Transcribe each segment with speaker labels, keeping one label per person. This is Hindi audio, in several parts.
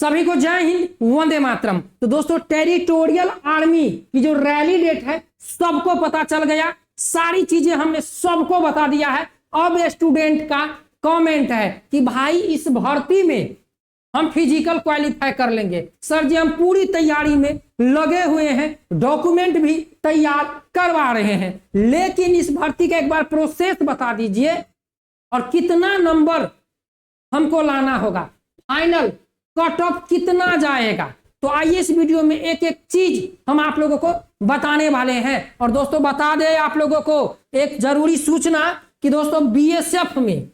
Speaker 1: सभी को जय हिंद, वंदे मातरम। तो दोस्तों टेरिटोरियल आर्मी की जो रैली डेट है सबको पता चल गया, सारी चीजें हमने सबको बता दिया है। अब स्टूडेंट का कमेंट है कि भाई इस भर्ती में हम फिजिकल क्वालिफाई कर लेंगे। सर जी हम पूरी तैयारी में लगे हुए हैं, डॉक्यूमेंट भी तैयार करवा रहे हैं, लेकिन इस भर्ती का एक बार प्रोसेस बता दीजिए और कितना नंबर हमको लाना होगा, फाइनल कट ऑफ कितना जाएगा। तो आइए इस वीडियो में एक एक चीज हम आप लोगों को बताने वाले हैं। और दोस्तों बता दें आप लोगों को एक जरूरी सूचना कि दोस्तों बीएसएफ में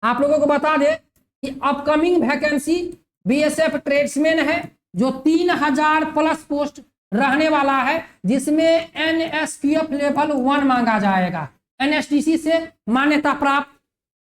Speaker 1: आप लोगों को बता दें कि अपकमिंग वैकेंसी बीएसएफ ट्रेड्समैन है जो 3000 प्लस पोस्ट रहने वाला है, जिसमें एनएसक्यूएफ लेवल 1 मांगा जाएगा। एनएसटीसी से मान्यता प्राप्त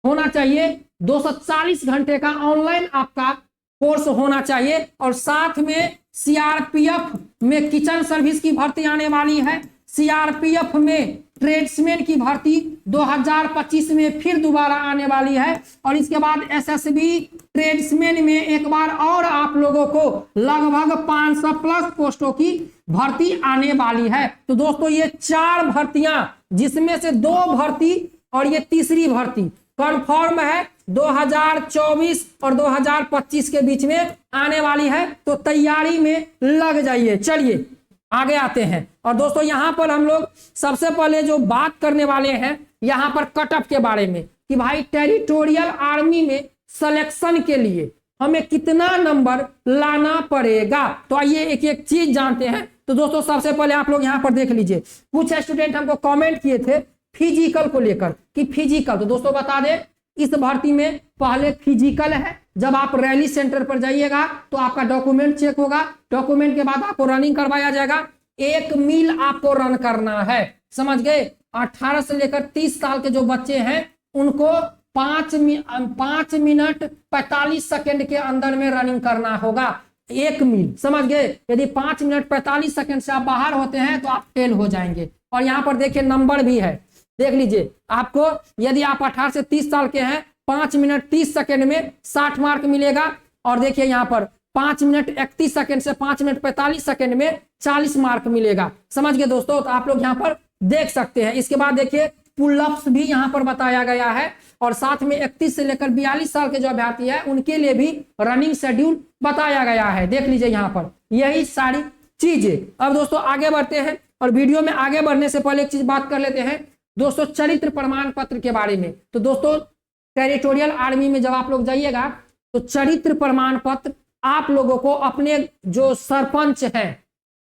Speaker 1: होना चाहिए, 240 घंटे का ऑनलाइन आपका कोर्स होना चाहिए। और साथ में सीआरपीएफ में किचन सर्विस की भर्ती आने वाली है, सीआरपीएफ में ट्रेड्समैन की भर्ती 2025 में फिर दोबारा आने वाली है। और इसके बाद एसएसबी ट्रेड्समैन में एक बार और आप लोगों को लगभग 500 प्लस पोस्टों की भर्ती आने वाली है। तो दोस्तों ये 4 भर्तियां, जिसमें से 2 भर्ती और ये तीसरी भर्ती कंफर्म है 2024 और 2025 के बीच में आने वाली है। तो तैयारी में लग जाइए। चलिए आगे आते हैं। और दोस्तों यहां पर हम लोग सबसे पहले जो बात करने वाले हैं यहां पर कट ऑफ के बारे में कि भाई टेरिटोरियल आर्मी में सिलेक्शन के लिए हमें कितना नंबर लाना पड़ेगा। तो आइए एक एक चीज जानते हैं। तो दोस्तों सबसे पहले आप लोग यहां पर देख लीजिए, कुछ स्टूडेंट हमको कमेंट किए थे फिजिकल को लेकर कि फिजिकल। तो दोस्तों बता दें इस भर्ती में पहले फिजिकल है। जब आप रैली सेंटर पर जाइएगा तो आपका डॉक्यूमेंट चेक होगा, डॉक्यूमेंट के बाद आपको रनिंग करवाया जाएगा। 1 मील आपको रन करना है, समझ गए। 18 से लेकर 30 साल के जो बच्चे हैं उनको 5 मिनट 45 सेकंड के अंदर में रनिंग करना होगा, 1 मील, समझ गए। यदि 5 मिनट 45 सेकंड से आप बाहर होते हैं तो आप फेल हो जाएंगे। और यहाँ पर देखिए नंबर भी है, देख लीजिए आपको, यदि आप 18 से 30 साल के हैं 5 मिनट 30 सेकंड में 60 मार्क मिलेगा। और देखिए यहाँ पर 5 मिनट 31 सेकंड से 5 मिनट 45 सेकंड में 40 मार्क मिलेगा, समझ गए दोस्तों। तो आप लोग यहाँ पर देख सकते हैं। इसके बाद देखिए पुलअप्स भी यहाँ पर बताया गया है। और साथ में 31 से लेकर 42 साल के जो अभ्यर्थी है उनके लिए भी रनिंग शेड्यूल बताया गया है, देख लीजिए यहाँ पर यही सारी चीजें। अब दोस्तों आगे बढ़ते हैं और वीडियो में आगे बढ़ने से पहले एक चीज बात कर लेते हैं दोस्तों चरित्र प्रमाण पत्र के बारे में। तो दोस्तों टेरिटोरियल आर्मी में जब आप लोग जाइएगा तो चरित्र प्रमाण पत्र आप लोगों को अपने जो सरपंच है,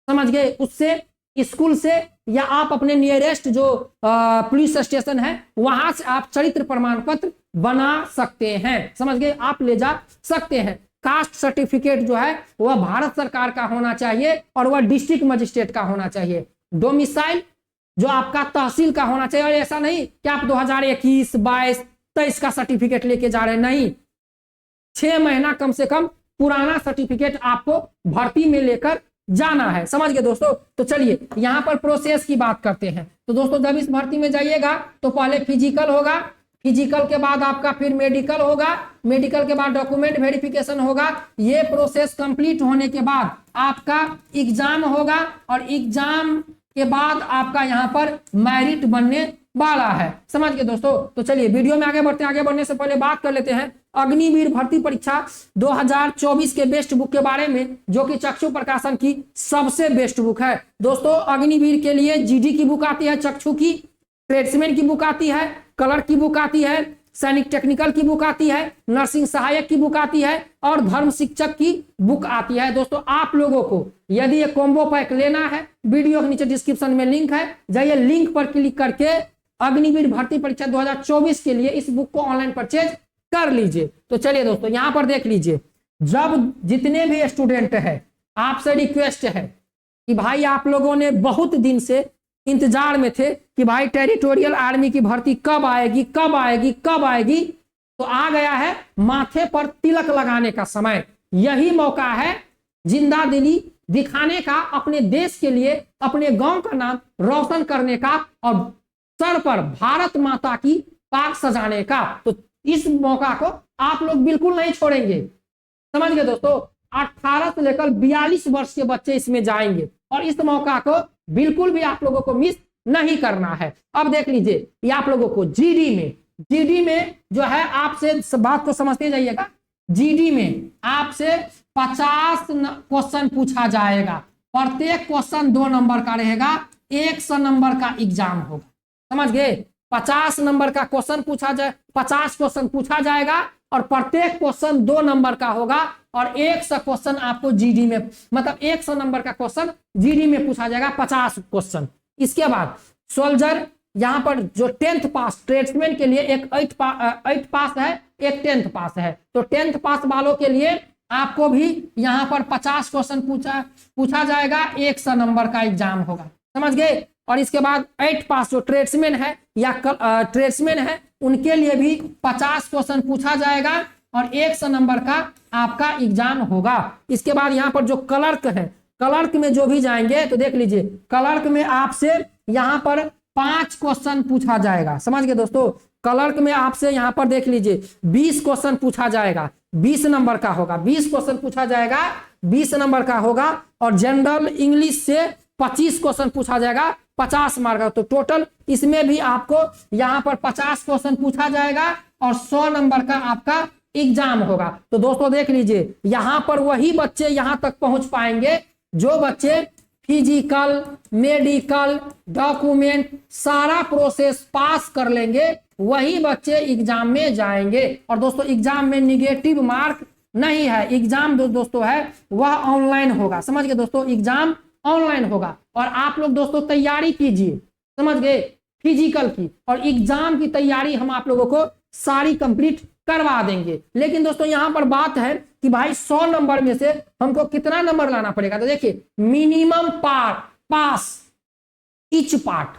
Speaker 1: समझ गए, उससे, स्कूल से, या आप अपने नियरेस्ट जो पुलिस स्टेशन है वहां से आप चरित्र प्रमाण पत्र बना सकते हैं, समझ गए, आप ले जा सकते हैं। कास्ट सर्टिफिकेट जो है वह भारत सरकार का होना चाहिए और वह डिस्ट्रिक्ट मजिस्ट्रेट का होना चाहिए। डोमिसाइल जो आपका तहसील का होना चाहिए। और ऐसा नहीं कि आप 2021, 22, 23 का सर्टिफिकेट लेके जा रहे हैं, नहीं, 6 महीना कम से कम पुराना सर्टिफिकेट आपको भर्ती में लेकर जाना है, समझ गए दोस्तों। तो चलिए यहाँ पर प्रोसेस की बात करते हैं। तो दोस्तों जब इस भर्ती में जाइएगा तो पहले फिजिकल होगा, फिजिकल के बाद आपका फिर मेडिकल होगा, मेडिकल के बाद डॉक्यूमेंट वेरिफिकेशन होगा। ये प्रोसेस कंप्लीट होने के बाद आपका एग्जाम होगा और एग्जाम के बाद आपका यहाँ पर मेरिट बनने वाला है, समझ गए दोस्तों। तो चलिए वीडियो में आगे बढ़ते हैं। आगे बढ़ने से पहले बात कर लेते हैं अग्निवीर भर्ती परीक्षा 2024 के बेस्ट बुक के बारे में, जो कि चक्षु प्रकाशन की सबसे बेस्ट बुक है दोस्तों। अग्निवीर के लिए जीडी की बुक आती है, चक्षु की, ट्रेड्समैन की बुक आती है, कलर की बुक आती है, सैनिक टेक्निकल की बुक आती है, नर्सिंग सहायक की बुक आती है और धर्म शिक्षक की बुक आती है। दोस्तों आप लोगों को यदि ये कॉम्बो पैक लेना है, वीडियो के नीचे डिस्क्रिप्शन में लिंक है, जाइए लिंक पर क्लिक करके अग्निवीर भर्ती परीक्षा 2024 के लिए इस बुक को ऑनलाइन परचेज कर लीजिए। तो चलिए दोस्तों यहाँ पर देख लीजिए, जब जितने भी स्टूडेंट है आपसे रिक्वेस्ट है कि भाई आप लोगों ने बहुत दिन से इंतजार में थे कि भाई टेरिटोरियल आर्मी की भर्ती कब आएगी, कब आएगी, कब आएगी। तो आ गया है माथे पर तिलक लगाने का समय। यही मौका है जिंदा दिली दिखाने का, अपने देश के लिए, अपने गांव का नाम रोशन करने का और सर पर भारत माता की पाग सजाने का। तो इस मौका को आप लोग बिल्कुल नहीं छोड़ेंगे। समझ गए दोस्तों। 18 से लेकर 42 वर्ष के बच्चे इसमें जाएंगे और इस मौका को बिल्कुल भी आप लोगों को मिस नहीं करना है। अब देख लीजिए, ये आप लोगों को जीडी में जो है आपसे बात को समझते जाइएगा। जीडी में आपसे 50 क्वेश्चन पूछा जाएगा, प्रत्येक क्वेश्चन 2 नंबर का रहेगा, 100 नंबर का एग्जाम होगा। समझ गए, 50 नंबर का क्वेश्चन पूछा जाए, 50 क्वेश्चन पूछा जाएगा और प्रत्येक क्वेश्चन 2 नंबर का होगा और 100 क्वेश्चन आपको जीडी में, मतलब 100 नंबर का क्वेश्चन जीडी में पूछा जाएगा, 50 क्वेश्चन। इसके बाद सोल्जर, यहाँ पर जो 10th पास ट्रेड्समैन के लिए एक 8 पास है, एक 10th पास है। तो 10th पास वालों के लिए आपको भी यहाँ पर 50 क्वेश्चन पूछा जाएगा, 100 नंबर का एग्जाम होगा। समझ गए। और इसके बाद 8 पास जो ट्रेड्समैन है या ट्रेड्समैन है उनके लिए भी 50 क्वेश्चन पूछा जाएगा और 100 नंबर का आपका एग्जाम होगा। इसके बाद यहाँ पर जो क्लर्क है, क्लर्क में जो भी जाएंगे तो देख लीजिए, क्लर्क में आपसे यहाँ पर 5 क्वेश्चन पूछा जाएगा। समझ गए दोस्तों। क्लर्क में आपसे यहाँ पर देख लीजिए 20 क्वेश्चन पूछा जाएगा, 20 नंबर का होगा, 20 क्वेश्चन पूछा जाएगा, 20 नंबर का होगा। और जनरल इंग्लिश से 25 क्वेश्चन पूछा जाएगा, 50 मार्क का। तो टोटल इसमें भी आपको यहाँ पर 50 क्वेश्चन पूछा जाएगा और 100 नंबर का आपका एग्जाम होगा। तो दोस्तों देख लीजिए, यहाँ पर वही बच्चे यहाँ तक पहुंच पाएंगे जो बच्चे फिजिकल, मेडिकल, डॉक्यूमेंट सारा प्रोसेस पास कर लेंगे, वही बच्चे एग्जाम में जाएंगे। और दोस्तों एग्जाम में निगेटिव मार्क नहीं है, एग्जाम दोस्तों है वह ऑनलाइन होगा। समझ गए दोस्तों, एग्जाम ऑनलाइन होगा और आप लोग दोस्तों तैयारी कीजिए। समझ गए, फिजिकल की और एग्जाम की तैयारी हम आप लोगों को सारी कंप्लीट करवा देंगे। लेकिन दोस्तों यहाँ पर बात है कि भाई 100 नंबर में से हमको कितना नंबर लाना पड़ेगा। तो देखिए, मिनिमम पास इच पार्ट,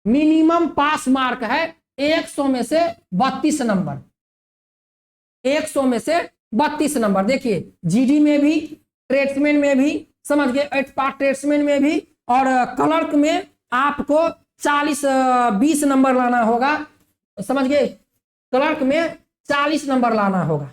Speaker 1: मिनिमम पास मार्क है 100 में से 32 नंबर, 100 में से 32 नंबर। देखिए जीडी में भी, ट्रेड्समैन में भी, समझ गए, 8 पार्ट ट्रेड्समैन में भी, और क्लर्क में आपको 20 नंबर लाना होगा। समझ गए, क्लर्क में 40 नंबर लाना होगा।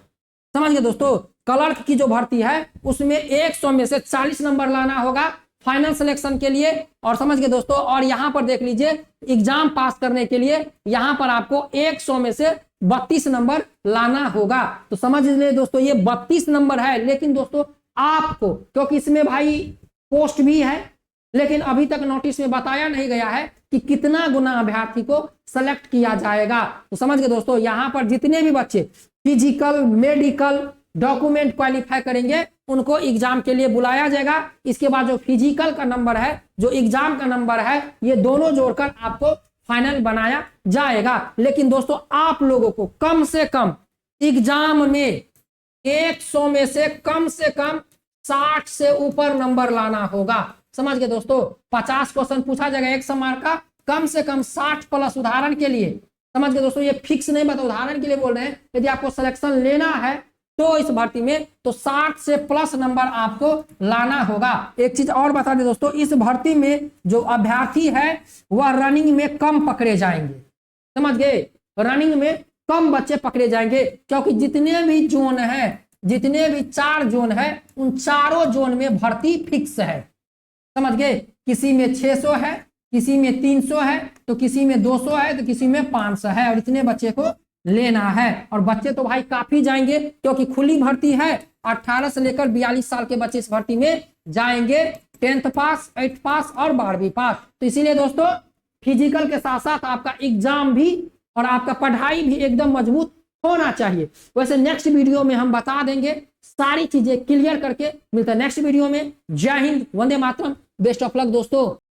Speaker 1: समझ गए दोस्तों, क्लर्क की जो भर्ती है उसमें 100 में से 40 नंबर लाना होगा फाइनल सिलेक्शन के लिए। और समझ गए दोस्तों, और यहाँ पर देख लीजिए, एग्जाम पास करने के लिए यहाँ पर आपको 100 में से 32 नंबर लाना होगा। तो समझ ले दोस्तों, ये 32 नंबर है। लेकिन दोस्तों आपको, क्योंकि इसमें भाई पोस्ट भी है, लेकिन अभी तक नोटिस में बताया नहीं गया है कि कितना गुना अभ्यर्थी को सेलेक्ट किया जाएगा। तो समझ गए दोस्तों, यहाँ पर जितने भी बच्चे फिजिकल, मेडिकल, डॉक्यूमेंट क्वालिफाई करेंगे उनको एग्जाम के लिए बुलाया जाएगा। इसके बाद जो फिजिकल का नंबर है, जो एग्जाम का नंबर है, ये दोनों जोड़कर आपको फाइनल बनाया जाएगा। लेकिन दोस्तों आप लोगों को कम से कम एग्जाम में 100 में से कम 60 से ऊपर नंबर लाना होगा। समझ गए दोस्तों, 50 क्वेश्चन पूछा जाएगा 100 मार्क का, कम से कम 60 प्लस। उदाहरण के लिए, समझ गए दोस्तों, ये फिक्स नहीं बता, उदाहरण के लिए बोल रहे हैं, यदि आपको सिलेक्शन लेना है तो इस भर्ती में तो 60 से प्लस नंबर आपको लाना होगा। एक चीज और बता दें दोस्तों, इस भर्ती में जो अभ्यर्थी है वह रनिंग में कम पकड़े जाएंगे। समझ गए, रनिंग में कम बच्चे पकड़े जाएंगे, क्योंकि जितने भी जोन है, जितने भी 4 जोन है, उन चारों जोन में भर्ती फिक्स है। समझ गए, किसी में 600 है, किसी में 300 है, तो किसी में 200 है, तो किसी में 500 है, और इतने बच्चे को लेना है। और बच्चे तो भाई काफी जाएंगे, क्योंकि खुली भर्ती है। 18 से लेकर 42 साल के बच्चे इस भर्ती में जाएंगे, 10th पास, 8th पास और 12वीं पास। तो इसीलिए दोस्तों फिजिकल के साथ साथ आपका एग्जाम भी और आपका पढ़ाई भी एकदम मजबूत होना चाहिए। वैसे नेक्स्ट वीडियो में हम बता देंगे सारी चीजें क्लियर करके। मिलता है नेक्स्ट वीडियो में। जय Hind, Vande Mataram, best of luck दोस्तों।